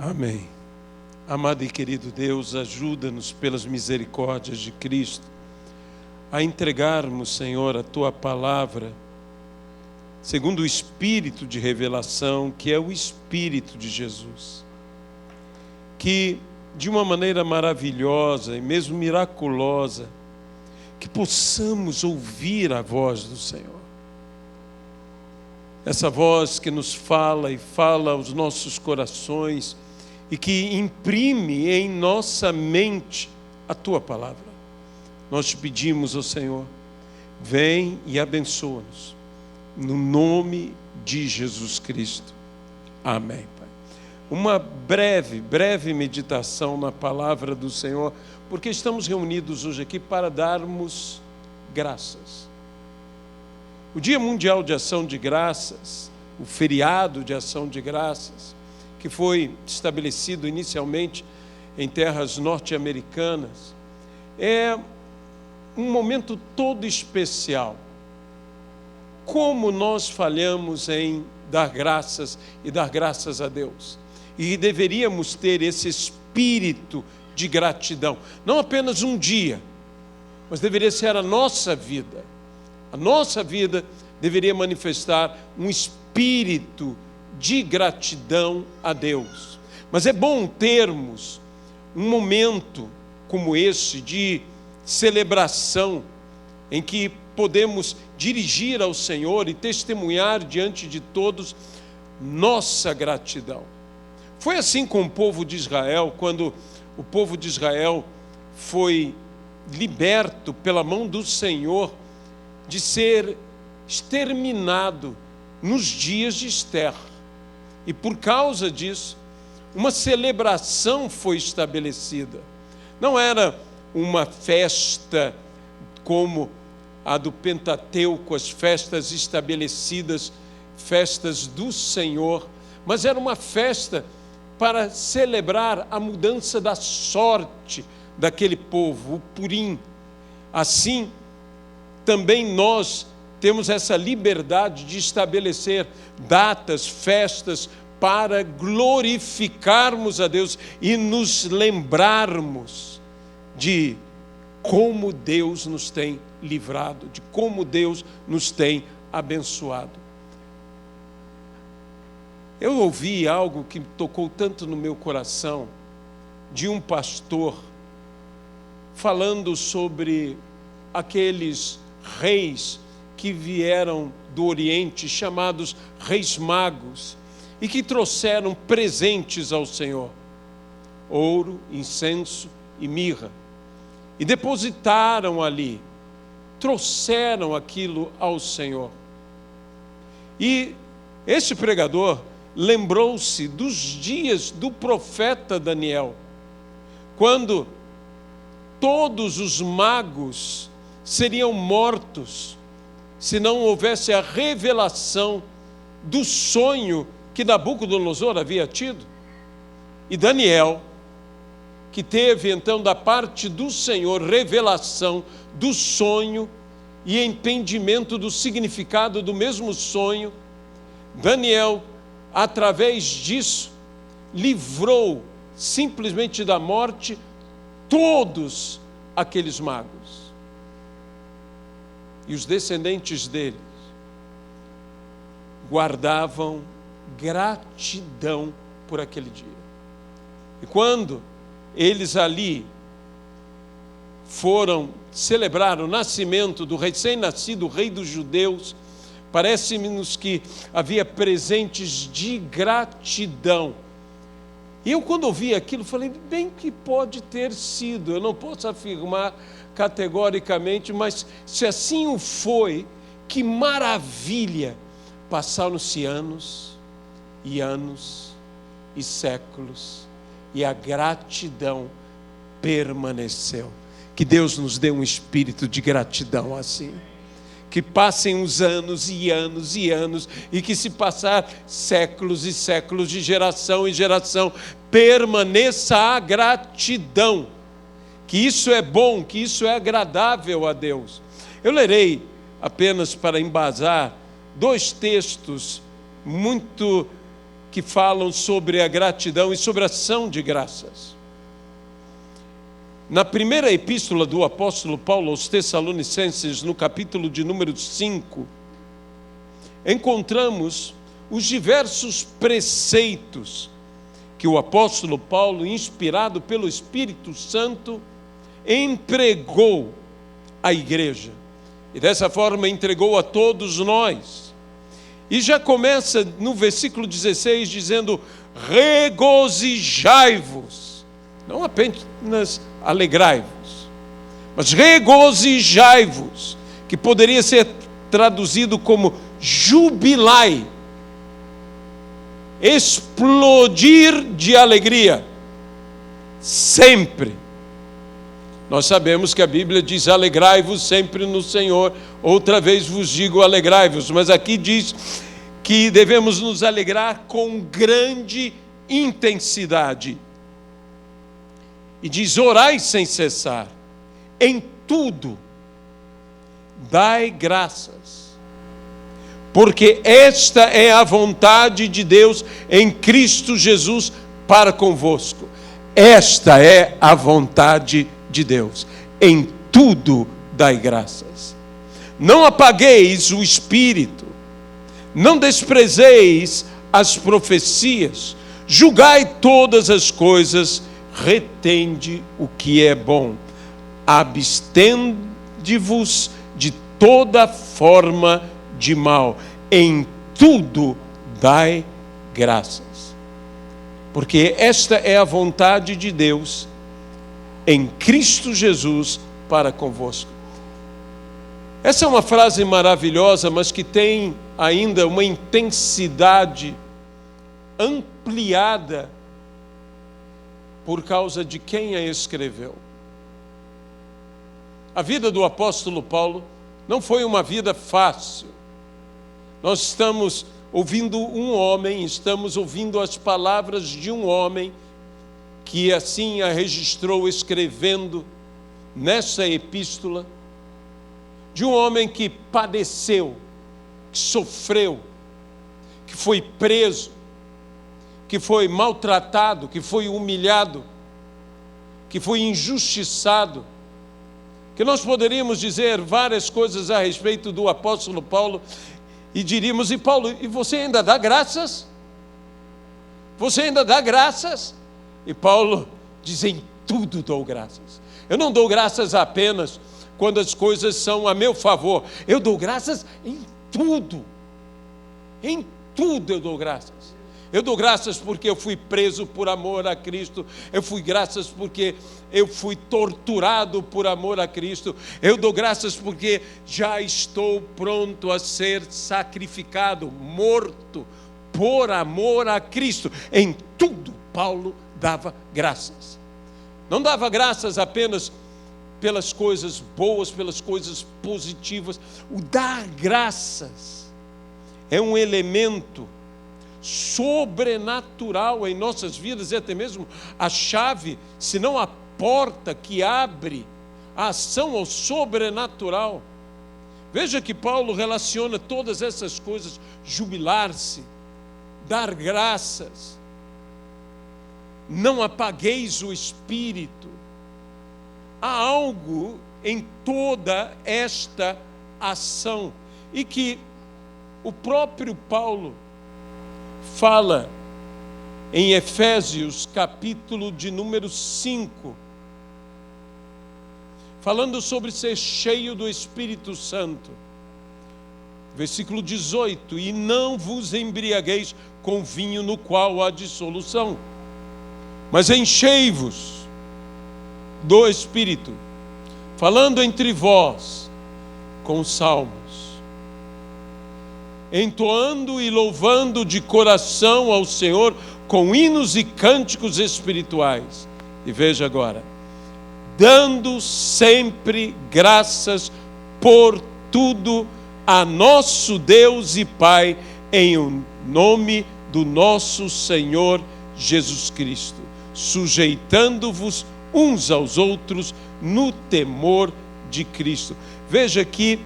Amém. Amado e querido Deus, ajuda-nos pelas misericórdias de Cristo a entregarmos, Senhor, a Tua palavra segundo o Espírito de revelação, que é o Espírito de Jesus. Que de uma maneira maravilhosa e mesmo miraculosa, que possamos ouvir a voz do Senhor. Essa voz que nos fala e fala aos nossos corações e que imprime em nossa mente a Tua palavra. Nós te pedimos, ó Senhor, vem e abençoa-nos, no nome de Jesus Cristo. Amém, Pai. Uma breve meditação na palavra do Senhor, porque estamos reunidos hoje aqui para darmos graças. O Dia Mundial de Ação de Graças, o feriado de Ação de Graças, que foi estabelecido inicialmente em terras norte-americanas, é um momento todo especial. Como nós falhamos em dar graças e dar graças a Deus. E deveríamos ter esse espírito de gratidão. Não apenas um dia, mas deveria ser a nossa vida. A nossa vida deveria manifestar um espírito de gratidão a Deus. Mas é bom termos um momento como esse de celebração, em que podemos dirigir ao Senhor e testemunhar diante de todos nossa gratidão. Foi assim com o povo de Israel, quando o povo de Israel foi liberto pela mão do Senhor de ser exterminado nos dias de Ester. E por causa disso, uma celebração foi estabelecida. Não era uma festa como a do Pentateuco, as festas estabelecidas, festas do Senhor, mas era uma festa para celebrar a mudança da sorte daquele povo, o Purim. Assim, também nós temos essa liberdade de estabelecer datas, festas, para glorificarmos a Deus e nos lembrarmos de como Deus nos tem livrado, de como Deus nos tem abençoado. Eu ouvi algo que tocou tanto no meu coração, de um pastor, falando sobre aqueles reis que vieram do Oriente, chamados reis magos, e que trouxeram presentes ao Senhor, ouro, incenso e mirra, e depositaram ali, trouxeram aquilo ao Senhor. E este pregador lembrou-se dos dias do profeta Daniel, quando todos os magos seriam mortos, se não houvesse a revelação do sonho que Nabucodonosor havia tido. E Daniel, que teve então da parte do Senhor revelação do sonho e entendimento do significado do mesmo sonho, Daniel, através disso, livrou simplesmente da morte todos aqueles magos. E os descendentes deles guardavam gratidão por aquele dia. E quando eles ali foram celebrar o nascimento do recém-nascido rei dos judeus, parece-nos que havia presentes de gratidão. E eu, quando ouvi aquilo, falei, bem que pode ter sido, eu não posso afirmar categoricamente, mas se assim o foi, que maravilha! Passaram-se anos e anos e séculos, e a gratidão permaneceu. Que Deus nos dê um espírito de gratidão assim. Que passem os anos e anos e anos, e que se passar séculos e séculos, de geração em geração, permaneça a gratidão. Que isso é bom, que isso é agradável a Deus. Eu lerei, apenas para embasar, 2 textos muito que falam sobre a gratidão e sobre a ação de graças. Na primeira epístola do apóstolo Paulo aos Tessalonicenses, no capítulo de número 5, encontramos os diversos preceitos que o apóstolo Paulo, inspirado pelo Espírito Santo, empregou à igreja. E dessa forma entregou a todos nós. E já começa no versículo 16 dizendo: regozijai-vos. Não apenas alegrai-vos, mas regozijai-vos, que poderia ser traduzido como jubilai, explodir de alegria, sempre. Nós sabemos que a Bíblia diz: alegrai-vos sempre no Senhor. Outra vez vos digo, alegrai-vos. Mas aqui diz que devemos nos alegrar com grande intensidade. E diz: orai sem cessar, em tudo dai graças, porque esta é a vontade de Deus em Cristo Jesus para convosco. Esta é a vontade de Deus. Em tudo dai graças. Não apagueis o espírito, não desprezeis as profecias, julgai todas as coisas, retende o que é bom, abstende-vos de toda forma de mal, em tudo dai graças, porque esta é a vontade de Deus em Cristo Jesus para convosco. Essa é uma frase maravilhosa, mas que tem ainda uma intensidade ampliada por causa de quem a escreveu. A vida do apóstolo Paulo não foi uma vida fácil. Nós estamos ouvindo um homem, estamos ouvindo as palavras de um homem que assim a registrou escrevendo nessa epístola, de um homem que padeceu, que sofreu, que foi preso, que foi maltratado, que foi humilhado, que foi injustiçado, que nós poderíamos dizer várias coisas a respeito do apóstolo Paulo, e diríamos: e Paulo, e você ainda dá graças? Você ainda dá graças? E Paulo diz: em tudo dou graças. Eu não dou graças apenas quando as coisas são a meu favor. Eu dou graças em tudo. Em tudo eu dou graças. Eu dou graças porque eu fui preso por amor a Cristo. Eu fui graças porque eu fui torturado por amor a Cristo. Eu dou graças porque já estou pronto a ser sacrificado, morto, por amor a Cristo. Em tudo Paulo dava graças. Não dava graças apenas pelas coisas boas, pelas coisas positivas. O dar graças é um elemento sobrenatural em nossas vidas, e até mesmo a chave, se não a porta que abre a ação ao sobrenatural. Veja que Paulo relaciona todas essas coisas: jubilar-se, dar graças, não apagueis o espírito. Há algo em toda esta ação, e que o próprio Paulo fala em Efésios, capítulo de número 5, falando sobre ser cheio do Espírito Santo. Versículo 18: e não vos embriagueis com vinho no qual há dissolução, mas enchei-vos do Espírito, falando entre vós com salmos, entoando e louvando de coração ao Senhor com hinos e cânticos espirituais. E veja agora: dando sempre graças por tudo a nosso Deus e Pai, em o nome do nosso Senhor Jesus Cristo, sujeitando-vos uns aos outros no temor de Cristo. Veja que,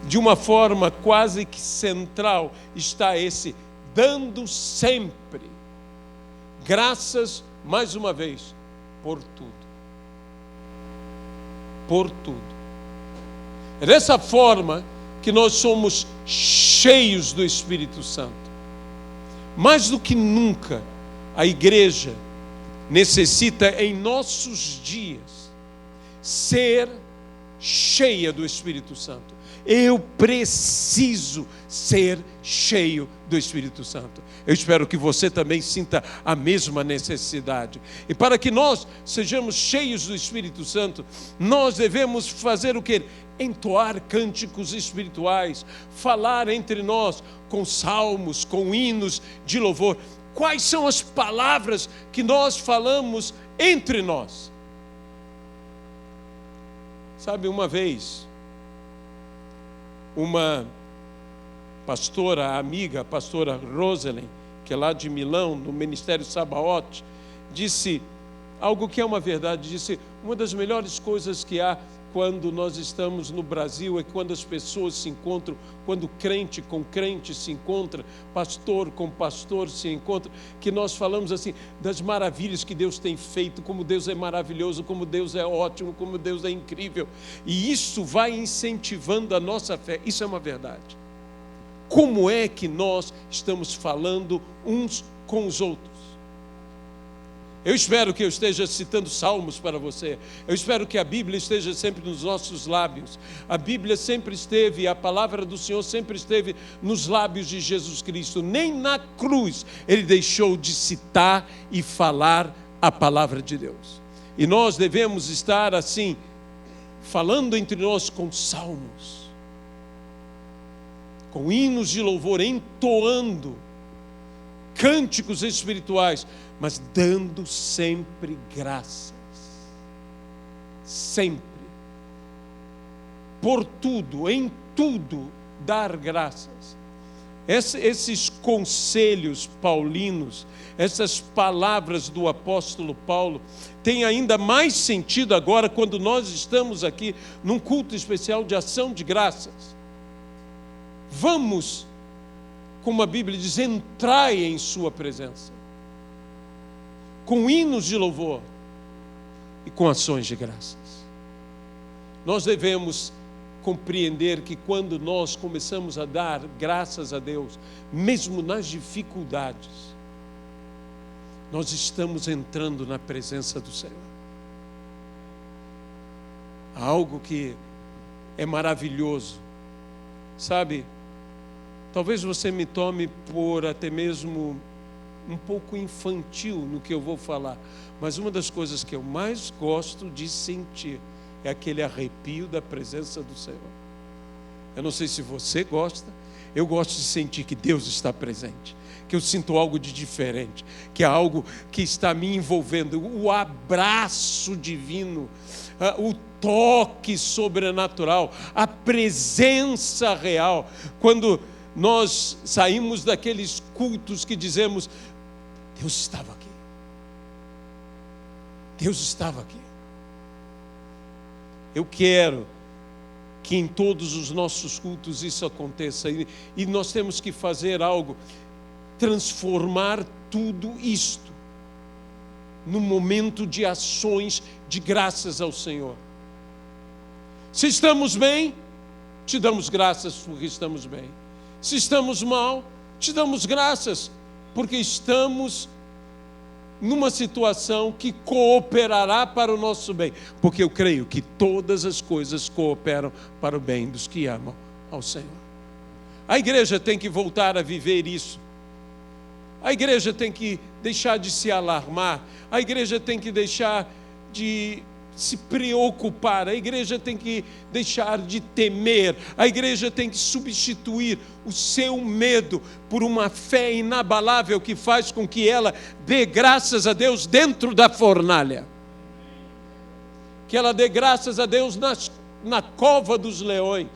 de uma forma quase que central, está esse dando sempre graças, mais uma vez, por tudo. Por tudo. É dessa forma que nós somos cheios do Espírito Santo. Mais do que nunca, a igreja necessita em nossos dias ser cheia do Espírito Santo. Eu preciso ser cheio do Espírito Santo. Eu espero que você também sinta a mesma necessidade. E para que nós sejamos cheios do Espírito Santo, nós devemos fazer o quê? Entoar cânticos espirituais, falar entre nós com salmos, com hinos de louvor. Quais são as palavras que nós falamos entre nós? Sabe, uma vez, uma pastora amiga, a pastora Rosalind, que é lá de Milão, no Ministério Sabaote, disse algo que é uma verdade, disse: uma das melhores coisas que há quando nós estamos no Brasil é quando as pessoas se encontram, quando crente com crente se encontra, pastor com pastor se encontra, que nós falamos assim das maravilhas que Deus tem feito, como Deus é maravilhoso, como Deus é ótimo, como Deus é incrível. E isso vai incentivando a nossa fé. Isso é uma verdade. Como é que nós estamos falando uns com os outros? Eu espero que eu esteja citando salmos para você. Eu espero que a Bíblia esteja sempre nos nossos lábios. A Bíblia sempre esteve, a palavra do Senhor sempre esteve nos lábios de Jesus Cristo. Nem na cruz Ele deixou de citar e falar a palavra de Deus. E nós devemos estar assim, falando entre nós com salmos, com hinos de louvor, entoando cânticos espirituais, mas dando sempre graças. Sempre. Por tudo, em tudo, dar graças. Esses conselhos paulinos, essas palavras do apóstolo Paulo, têm ainda mais sentido agora quando nós estamos aqui num culto especial de ação de graças. Vamos, como a Bíblia diz, entrai em sua presença, com hinos de louvor e com ações de graças. Nós devemos compreender que quando nós começamos a dar graças a Deus, mesmo nas dificuldades, nós estamos entrando na presença do Senhor. Algo que é maravilhoso. Sabe, talvez você me tome por até mesmo um pouco infantil no que eu vou falar, mas uma das coisas que eu mais gosto de sentir é aquele arrepio da presença do Senhor. Eu não sei se você gosta, eu gosto de sentir que Deus está presente, que eu sinto algo de diferente, que é algo que está me envolvendo, o abraço divino, o toque sobrenatural, a presença real. Quando nós saímos daqueles cultos que dizemos: Deus estava aqui. Deus estava aqui. Eu quero que em todos os nossos cultos isso aconteça. E nós temos que fazer algo, transformar tudo isto num momento de ações de graças ao Senhor. Se estamos bem, te damos graças porque estamos bem. Se estamos mal, te damos graças porque estamos numa situação que cooperará para o nosso bem, porque eu creio que todas as coisas cooperam para o bem dos que amam ao Senhor. A igreja tem que voltar a viver isso. A igreja tem que deixar de se alarmar. A igreja tem que deixar de se preocupar. A igreja tem que deixar de temer. A igreja tem que substituir o seu medo por uma fé inabalável que faz com que ela dê graças a Deus dentro da fornalha. Que ela dê graças a Deus na cova dos leões.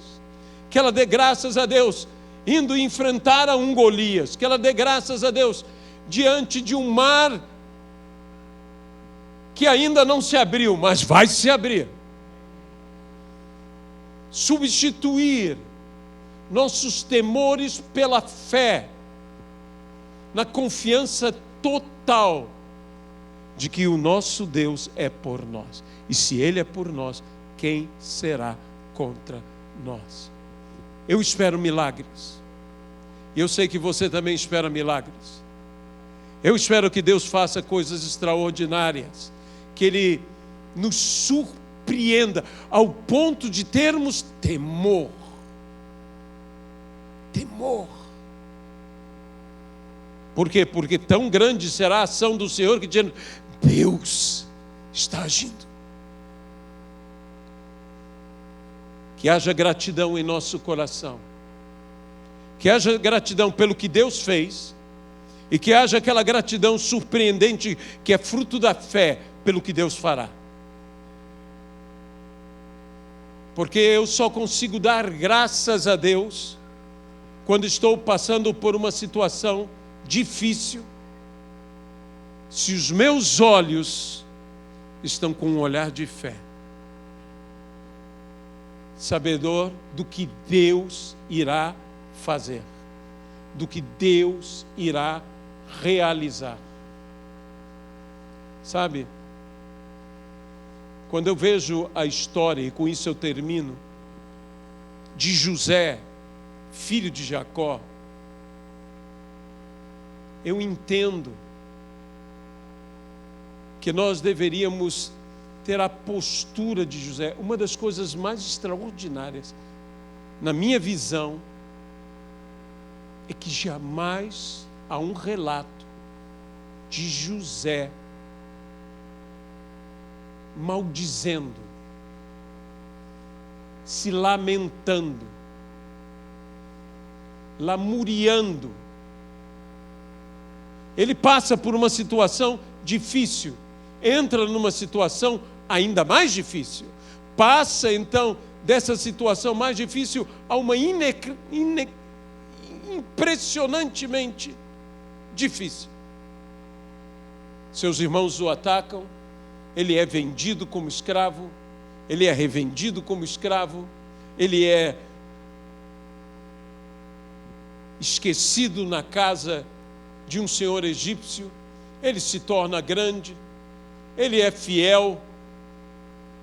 Que ela dê graças a Deus indo enfrentar a um Golias. Que ela dê graças a Deus diante de um mar que ainda não se abriu, mas vai se abrir. Substituir nossos temores pela fé, na confiança total de que o nosso Deus é por nós. E se Ele é por nós, quem será contra nós? Eu espero milagres. E eu sei que você também espera milagres. Eu espero que Deus faça coisas extraordinárias, que Ele nos surpreenda ao ponto de termos temor. Temor. Por quê? Porque tão grande será a ação do Senhor que dizendo, Deus está agindo. Que haja gratidão em nosso coração. Que haja gratidão pelo que Deus fez. E que haja aquela gratidão surpreendente que é fruto da fé pelo que Deus fará. Porque eu só consigo dar graças a Deus quando estou passando por uma situação difícil, se os meus olhos estão com um olhar de fé, sabedor do que Deus irá fazer, do que Deus irá realizar. Sabe, quando eu vejo a história, e com isso eu termino, de José, filho de Jacó, eu entendo que nós deveríamos ter a postura de José. Uma das coisas mais extraordinárias, na minha visão, é que jamais há um relato de José maldizendo, se lamentando, lamuriando. Ele passa por uma situação difícil, entra numa situação ainda mais difícil, passa então dessa situação mais difícil a uma impressionantemente difícil. Seus irmãos o atacam, ele é vendido como escravo, ele é revendido como escravo, ele é esquecido na casa de um senhor egípcio, ele se torna grande, ele é fiel,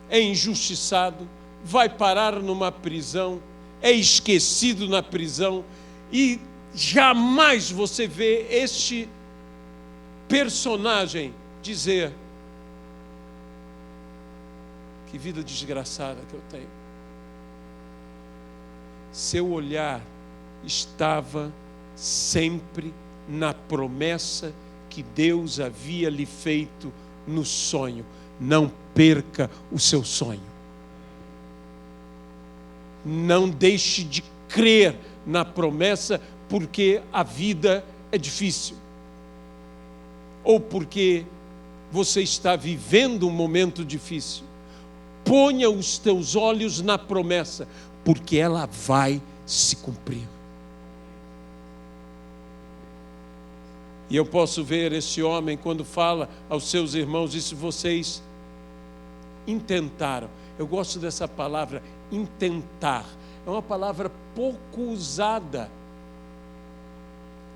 é injustiçado, vai parar numa prisão, é esquecido na prisão, e jamais você vê este personagem dizer: que vida desgraçada que eu tenho. Seu olhar estava sempre na promessa que Deus havia lhe feito no sonho. Não perca o seu sonho. Não deixe de crer na promessa porque a vida é difícil, ou porque você está vivendo um momento difícil. Ponha os teus olhos na promessa, porque ela vai se cumprir. E eu posso ver esse homem quando fala aos seus irmãos, e se vocês intentaram. Eu gosto dessa palavra, intentar. É uma palavra pouco usada,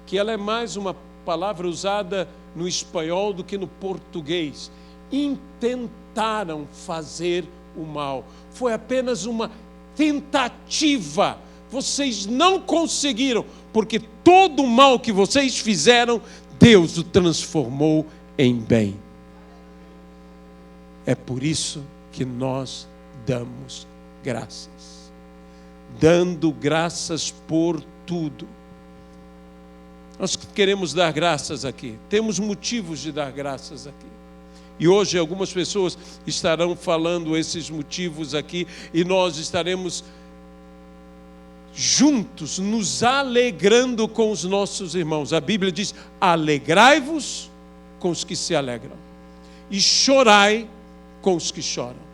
que ela é mais uma palavra usada no espanhol do que no português. Intentaram fazer o mal. Foi apenas uma tentativa. Vocês não conseguiram, porque todo o mal que vocês fizeram, Deus o transformou em bem. É por isso que nós damos graças. Dando graças por tudo. Nós queremos dar graças aqui. Temos motivos de dar graças aqui. E hoje algumas pessoas estarão falando esses motivos aqui, e nós estaremos juntos, nos alegrando com os nossos irmãos. A Bíblia diz: alegrai-vos com os que se alegram, e chorai com os que choram.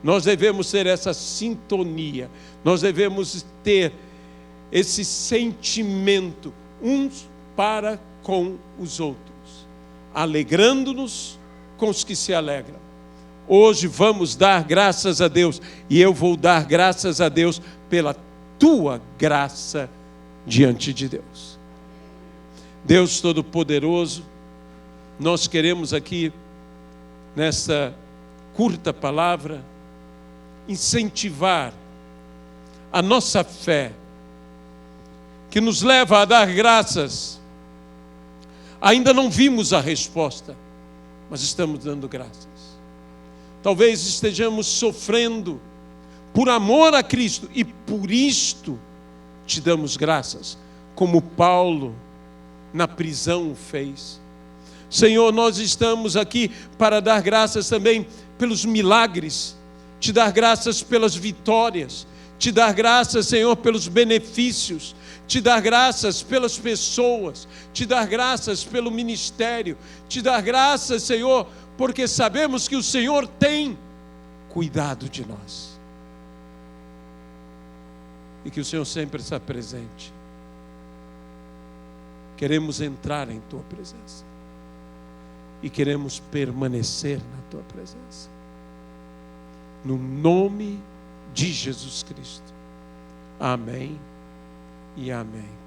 Nós devemos ter essa sintonia, nós devemos ter esse sentimento uns para com os outros, alegrando-nos com os que se alegram. Hoje vamos dar graças a Deus, e eu vou dar graças a Deus pela tua graça diante de Deus. Deus Todo-Poderoso, nós queremos aqui, nessa curta palavra, incentivar a nossa fé, que nos leva a dar graças. Ainda não vimos a resposta, mas estamos dando graças. Talvez estejamos sofrendo por amor a Cristo, e por isto te damos graças, como Paulo na prisão fez. Senhor, nós estamos aqui para dar graças também pelos milagres, te dar graças pelas vitórias, te dar graças, Senhor, pelos benefícios, te dar graças pelas pessoas, te dar graças pelo ministério, te dar graças, Senhor, porque sabemos que o Senhor tem cuidado de nós. E que o Senhor sempre está presente. Queremos entrar em Tua presença. E queremos permanecer na Tua presença. No nome de Jesus Cristo. Amém e amém.